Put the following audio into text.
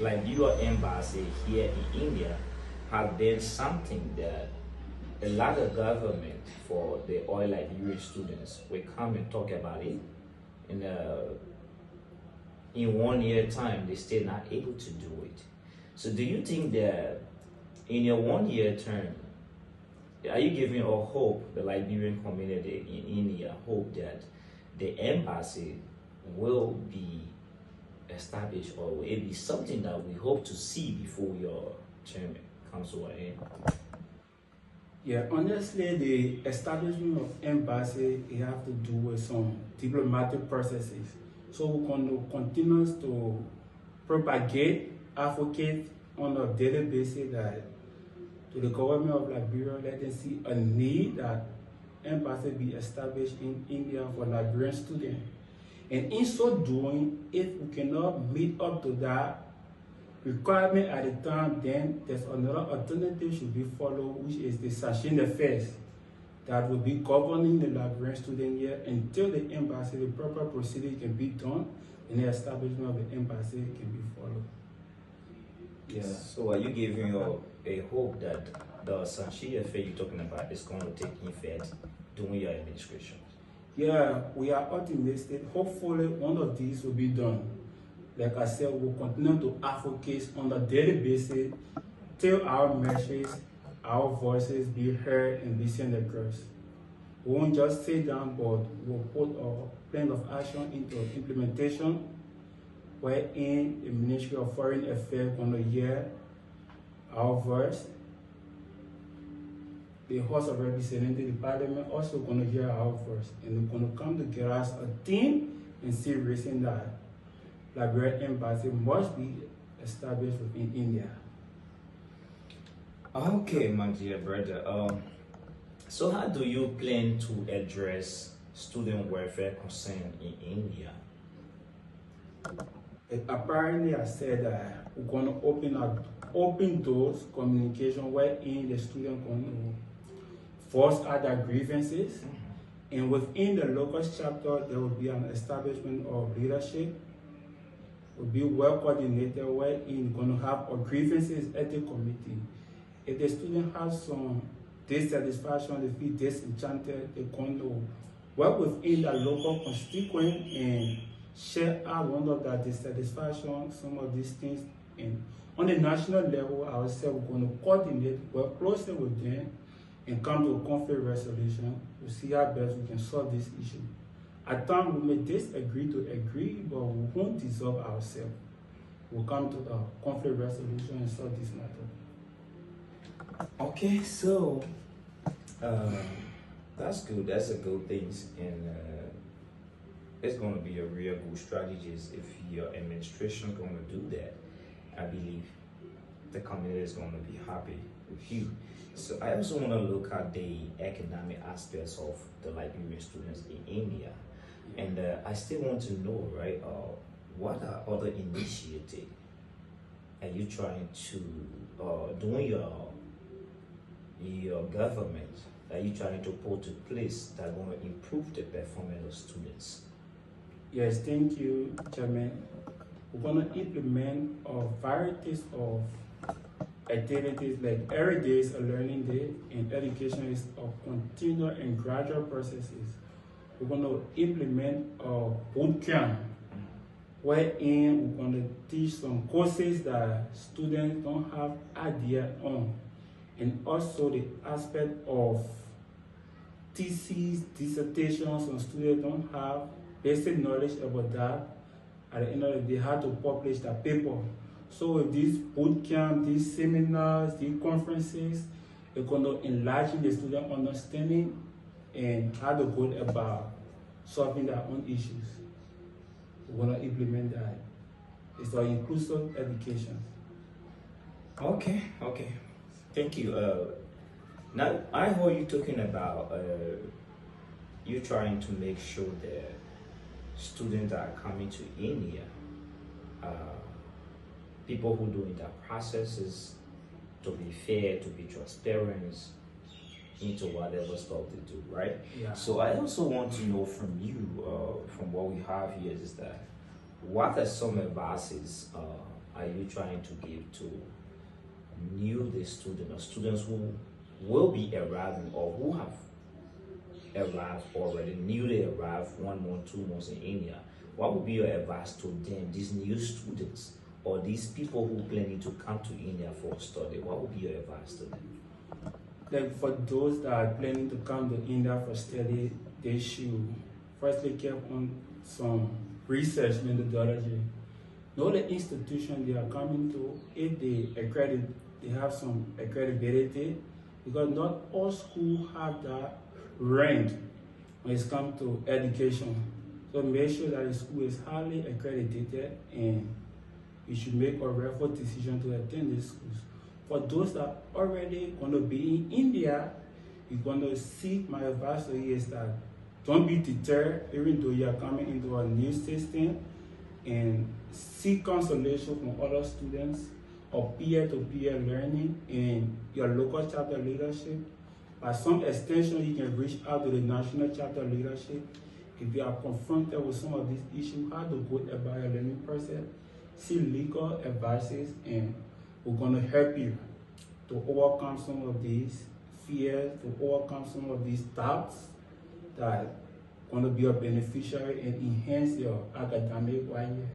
like your embassy here in India has been something that a lot of government for the oil Liberian students will come and talk about it. And in 1 year time, they still not able to do it. So do you think that in your 1 year term, are you giving a hope, the Liberian community in India, hope that the embassy will be established, or will it be something that we hope to see before your term comes to an end? Yeah, honestly, the establishment of embassy, it have to do with some diplomatic processes. So we're going to continue to propagate, advocate on a daily basis that to the government of Liberia, let them see a need that embassy be established in India for Liberian students. And in so doing, if we cannot meet up to that requirement at the time, then there's another alternative should be followed, which is the Association of Affairs that will be governing the Liberian student here until the embassy, the proper procedure can be done, and the establishment of the embassy can be followed. Yeah. So are you giving a hope that the Association of Affairs you're talking about is going to take effect during your administration? Yeah, we are optimistic. Hopefully, one of these will be done. Like I said, we'll continue to advocate on a daily basis till our messages, our voices be heard and listened across. We won't just sit down, but we'll put our plan of action into implementation, wherein the Ministry of Foreign Affairs going to hear our voice. The House of Representatives, the Parliament also going to hear our voice, and we're going to come together as a team and see reason that Liberian embassy must be established within India. Okay, my dear brother. So how do you plan to address student welfare concern in India? Apparently, I said that we're going to open doors communication wherein the student going to voice out their grievances, and within the local chapter there will be an establishment of leadership. Will be well coordinated wherein going to have a grievances ethics committee. If the student has some dissatisfaction, they feel disenchanted, they're going to work within the local constituent and share out one of that dissatisfaction, some of these things. And on the national level, ourselves, we're going to coordinate, work closely with them, and come to a conflict resolution to see how best we can solve this issue. At times, we may disagree to agree, but we won't dissolve ourselves. We'll come to the conflict resolution and solve this matter. Okay, so that's good. That's a good thing, and it's going to be a real good strategy if your administration is going to do that. I believe the community is going to be happy with you. So I also want to look at the academic aspects of the Liberian students in India, and I still want to know, right? What are other initiatives are you trying to doing your government? Are you trying to put in place that are going to improve the performance of students? Yes, thank you, Chairman. We're going to implement varieties of activities, like every day is a learning day, and education is a continual and gradual processes. We're going to implement a boot camp, wherein we're going to teach some courses that students don't have idea on, and also the aspect of theses, dissertations, some students don't have basic knowledge about that. At the end of the day, how to publish that paper. So with these boot camp, these seminars, these conferences, they're going to enlarge the student understanding and how to go about solving their own issues. We're going to implement that. It's an inclusive education. Okay. Thank you. Now, I heard you talking about you trying to make sure that students that are coming to India, people who doing that processes to be fair, to be transparent into whatever stuff they do, right? Yeah. So I also want to know from you, from what we have here, is that what are some advices are you trying to give to new the student or students who will be arriving or who have arrived already, newly arrived 1 month, 2 months in India? What would be your advice to them, these new students or these people who planning to come to India for study? What would be your advice to them? Like for those that are planning to come to India for study, they should firstly get on some research methodology. Know the institution they are coming to, if they have some accredibility, because not all schools have that rank when it comes to education. So make sure that the school is highly accredited, and you should make a careful decision to attend these schools. For those that are already going to be in India, you're going to seek, my advice to you is that don't be deterred, even though you are coming into a new system, and seek consultation from other students or peer-to-peer learning in your local chapter leadership. By some extension, you can reach out to the national chapter leadership. If you are confronted with some of these issues, how to go about your learning process, see legal advices, and we're going to help you to overcome some of these fears, to overcome some of these doubts that are going to be a beneficiary and enhance your academic while you're